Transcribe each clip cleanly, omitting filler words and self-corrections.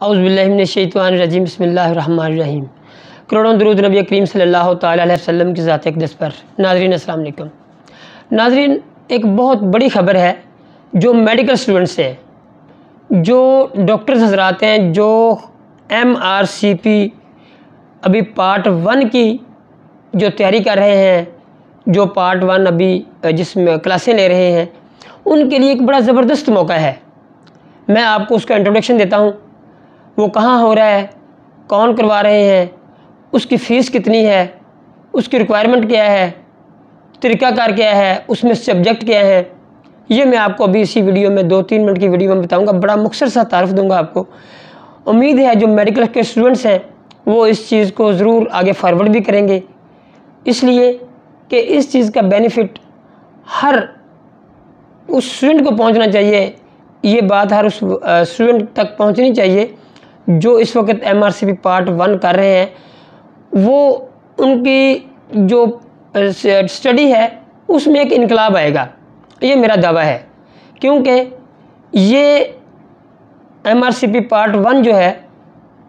औज़ुबिल्लाहिमिनश्शैतानिर्रजीम बिस्मिल्लाहिर्रहमानिर्रहीम। करोड़ों दुरूद नबी करीम सल्लल्लाहु तआला अलैहि वसल्लम की ज़ात अक़दस पर। नाज़रीन अस्सलाम वालेकुम। नाज़रीन, एक बहुत बड़ी ख़बर है जो मेडिकल स्टूडेंट्स हैं, जो डॉक्टर्स हज़रात हैं, जो MRCP अभी पार्ट 1 की जो तैयारी कर रहे हैं, जो पार्ट 1 अभी जिसमें क्लासें ले रहे हैं, उनके लिए एक बड़ा ज़बरदस्त मौका है। मैं आपको उसका इंट्रोडक्शन देता हूँ। वो कहाँ हो रहा है, कौन करवा रहे हैं, उसकी फ़ीस कितनी है, उसकी रिक्वायरमेंट क्या है, तरीक़ाकार क्या है, उसमें सब्जेक्ट क्या है, ये मैं आपको अभी इसी वीडियो में 2-3 मिनट की वीडियो में बताऊंगा। बड़ा मुख्तसर सा तारुफ दूंगा आपको। उम्मीद है जो मेडिकल के स्टूडेंट्स हैं वो इस चीज़ को ज़रूर आगे फॉरवर्ड भी करेंगे, इसलिए कि इस चीज़ का बेनिफिट हर उस स्टूडेंट को पहुंचना चाहिए। ये बात हर उस स्टूडेंट तक पहुंचनी चाहिए जो इस वक्त MRCP पार्ट 1 कर रहे हैं। वो उनकी जो स्टडी है उसमें एक इनकलाब आएगा, ये मेरा दावा है। क्योंकि ये MRCP पार्ट 1 जो है,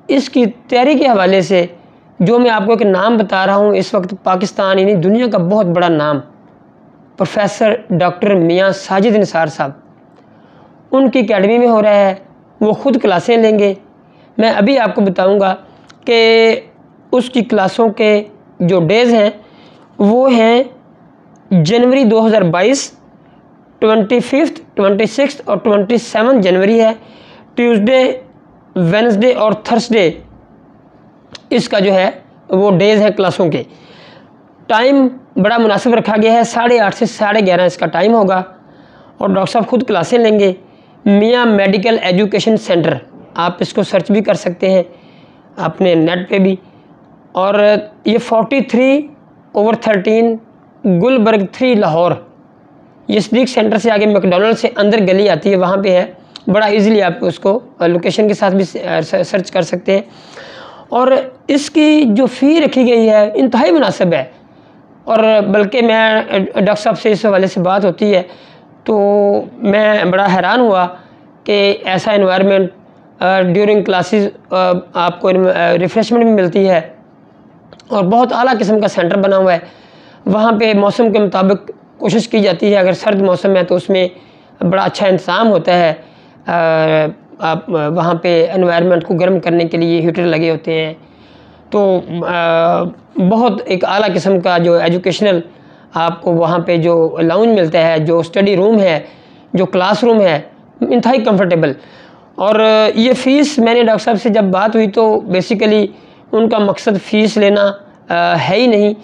इसकी तैयारी के हवाले से जो मैं आपको एक नाम बता रहा हूँ, इस वक्त पाकिस्तान यानी दुनिया का बहुत बड़ा नाम, प्रोफेसर डॉक्टर मियाँ साजिद निसार साहब, उनकी एकेडमी में हो रहा है। वो ख़ुद क्लासें लेंगे। मैं अभी आपको बताऊंगा कि उसकी क्लासों के जो डेज़ हैं वो हैं जनवरी 2022, 25, 26 और 27 जनवरी है। ट्यूसडे, वेडनेसडे और थर्सडे इसका जो है वो डेज़ है क्लासों के। टाइम बड़ा मुनासिब रखा गया है, 8:30 से 11:30 इसका टाइम होगा। और डॉक्टर साहब खुद क्लासें लेंगे। मियाँ मेडिकल एजुकेशन सेंटर, आप इसको सर्च भी कर सकते हैं अपने नेट पे भी। और ये 43/13 गुलबर्ग 3 लाहौर, ये सदीक सेंटर से आगे मैकडॉनल्ड से अंदर गली आती है, वहाँ पे है। बड़ा इजीली आप उसको लोकेशन के साथ भी सर्च कर सकते हैं। और इसकी जो फ़ी रखी गई है इंतहाई मुनासिब है। और बल्कि मैं डॉक्टर साहब से इस हवाले से बात होती है तो मैं बड़ा हैरान हुआ कि ऐसा एनवायरनमेंट ड्यूरिंग क्लासेस आपको रिफ़्रेशमेंट भी मिलती है और बहुत आला किस्म का सेंटर बना हुआ है। वहाँ पे मौसम के मुताबिक कोशिश की जाती है, अगर सर्द मौसम है तो उसमें बड़ा अच्छा इंतज़ाम होता है। आप वहाँ पे एनवायरनमेंट को गर्म करने के लिए हीटर लगे होते हैं। तो बहुत एक आला किस्म का जो एजुकेशनल आपको वहाँ पे जो लाउंज मिलता है, जो स्टडी रूम है, जो क्लासरूम है, इंतहाई कंफर्टेबल। और ये फ़ीस, मैंने डॉक्टर साहब से जब बात हुई तो बेसिकली उनका मकसद फ़ीस लेना है ही नहीं।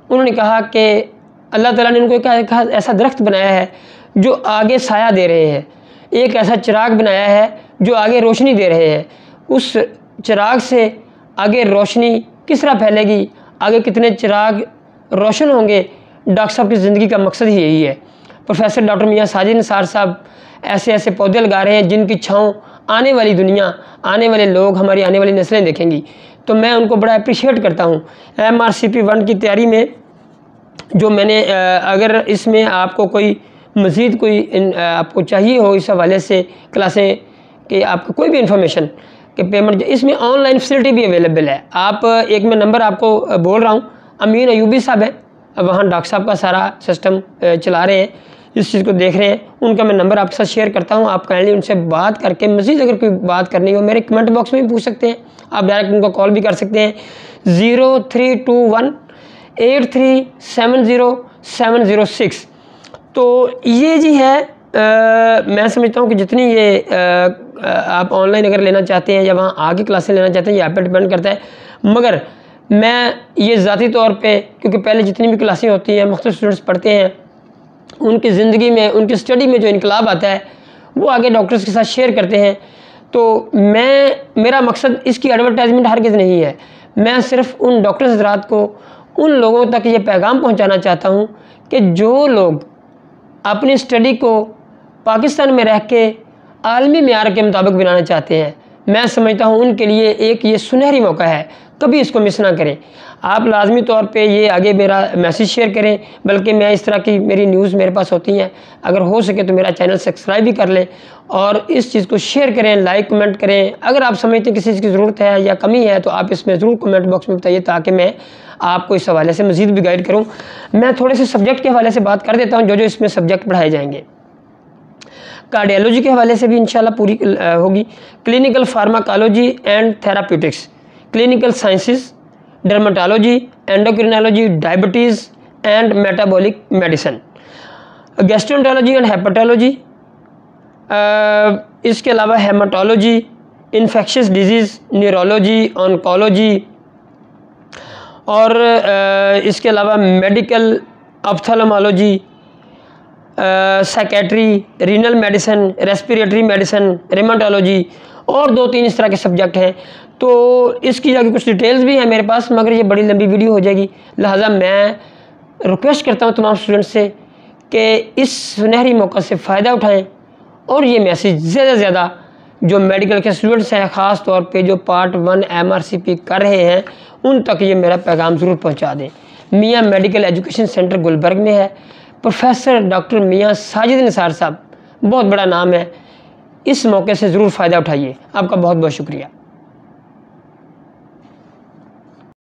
उन्होंने कहा कि अल्लाह ताला ने उनको एक ऐसा दरख्त बनाया है जो आगे साया दे रहे हैं, एक ऐसा चिराग बनाया है जो आगे रोशनी दे रहे हैं। उस चिराग से आगे रोशनी किस तरह फैलेगी, आगे कितने चिराग रोशन होंगे, डॉक्टर साहब की ज़िंदगी का मकसद ही यही है। प्रोफेसर डॉक्टर मियाँ साजिद निसार साहब ऐसे ऐसे पौधे लगा रहे हैं जिनकी छाँव आने वाली दुनिया, आने वाले लोग, हमारी आने वाली नस्लें देखेंगी। तो मैं उनको बड़ा अप्रिशिएट करता हूँ। MRCP 1 की तैयारी में जो मैंने अगर इसमें आपको कोई मज़ीद कोई आपको चाहिए हो इस हवाले से क्लासें कि आपको कोई भी इंफॉर्मेशन कि पेमेंट, इसमें ऑनलाइन फैसिलिटी भी अवेलेबल है। आप एक मैं नंबर आपको बोल रहा हूँ, अमीन अयूबी साहब है, वहाँ डॉक्टर साहब का सारा सिस्टम चला रहे हैं, इस चीज़ को देख रहे हैं। उनका मैं नंबर आपके साथ शेयर करता हूँ। आप काइंडली उनसे बात करके मज़ीद अगर कोई बात करनी हो मेरे कमेंट बॉक्स में भी पूछ सकते हैं। आप डायरेक्ट उनको कॉल भी कर सकते हैं 0321 8370 तो ये जी है। मैं समझता हूँ कि जितनी ये आप ऑनलाइन अगर लेना चाहते हैं या वहाँ आगे क्लासें लेना चाहते हैं, ये आप पर डिपेंड करता है। मगर मैं ये ज़ाती तौर पे, क्योंकि पहले जितनी भी क्लासें होती हैं, मुख्तलिफ स्टूडेंट्स पढ़ते हैं, उनकी ज़िंदगी में, उनकी स्टडी में जो इनकलाब आता है वो आगे डॉक्टर्स के साथ शेयर करते हैं। तो मेरा मकसद इसकी एडवर्टाइजमेंट हरगिज़ नहीं है। मैं सिर्फ उन डॉक्टर्स हज़रात को, उन लोगों तक ये पैगाम पहुंचाना चाहता हूं कि जो लोग अपनी स्टडी को पाकिस्तान में रह के आलमी मेयार के मुताबिक बनाना चाहते हैं, मैं समझता हूं उनके लिए एक ये सुनहरी मौका है। कभी इसको मिस ना करें। आप लाजमी तौर पे ये आगे मेरा मैसेज शेयर करें, बल्कि मैं इस तरह की मेरी न्यूज़ मेरे पास होती हैं, अगर हो सके तो मेरा चैनल सब्सक्राइब भी कर लें और इस चीज़ को शेयर करें, लाइक कमेंट करें। अगर आप समझते हैं किसी चीज़ की ज़रूरत है या कमी है तो आप इसमें ज़रूर कमेंट बॉक्स में बताइए, ताकि मैं आपको इस हवाले से मज़ीद भी गाइड करूँ। मैं थोड़े से सब्जेक्ट के हवाले से बात कर देता हूँ जो इसमें सब्जेक्ट पढ़ाए जाएंगे। कार्डियोलॉजी के हवाले से भी इंशाल्लाह पूरी होगी। Clinical pharmacology and therapeutics, clinical sciences, dermatology, endocrinology, diabetes and metabolic medicine, gastroenterology and hepatology, इसके अलावा haematology, infectious diseases, neurology, oncology और इसके अलावा medical ophthalmology, psychiatry, renal medicine, respiratory medicine, rheumatology और 2-3 इस तरह के सब्जेक्ट हैं। तो इसकी जाके कुछ डिटेल्स भी हैं मेरे पास, मगर ये बड़ी लंबी वीडियो हो जाएगी। लिहाजा मैं रिक्वेस्ट करता हूँ तमाम स्टूडेंट्स से कि इस सुनहरी मौका से फ़ायदा उठाएं और ये मैसेज ज़्यादा से ज़्यादा जो मेडिकल के स्टूडेंट्स हैं, ख़ास तौर पे जो पार्ट 1 MRCP कर रहे हैं, उन तक ये मेरा पैगाम ज़रूर पहुँचा दें। मियाँ मेडिकल एजुकेशन सेंटर गुलबर्ग में है। प्रोफेसर डॉक्टर मियाँ साजिद निसार साहब, बहुत बड़ा नाम है। इस मौके से ज़रूर फ़ायदा उठाइए। आपका बहुत बहुत शुक्रिया।